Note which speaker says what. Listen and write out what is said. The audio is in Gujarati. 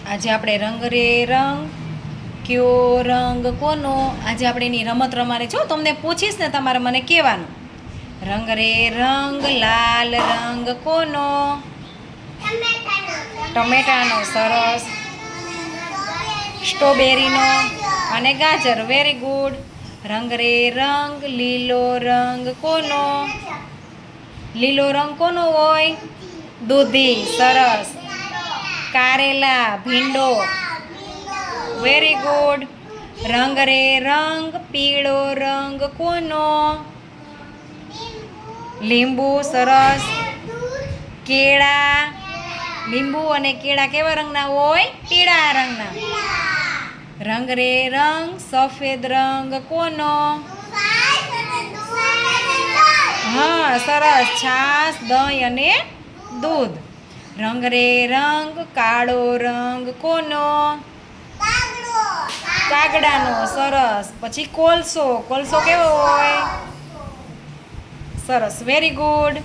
Speaker 1: આજે આપણે રંગ રે રંગ કયો રંગ કોનો આજે આપણે એની રમત રમાડે છો તમને પૂછીશ ને તમારે મને કહેવાનું રંગ રે રંગ લાલ રંગ કોનો ટમેટાનો સરસ સ્ટ્રોબેરીનો અને ગાજર વેરી ગુડ રંગ રે રંગ લીલો રંગ કોનો લીલો રંગ કોનો હોય દૂધી સરસ કારેલા ભીંડો વેરી ગુડ રંગ રે રંગ પીળો રંગ કોનો લીંબુ સરસ કેળા લીંબુ અને કેળા કેવા રંગના હોય પીળા રંગના રંગ રે રંગ સફેદ રંગ કોનો હા સરસ છાશ દહીં અને દૂધ રંગ રે રંગ કાળો રંગ કોનો કાગડાનો સરસ પછી કોલસો કોલસો કેવો હોય સરસ વેરી ગુડ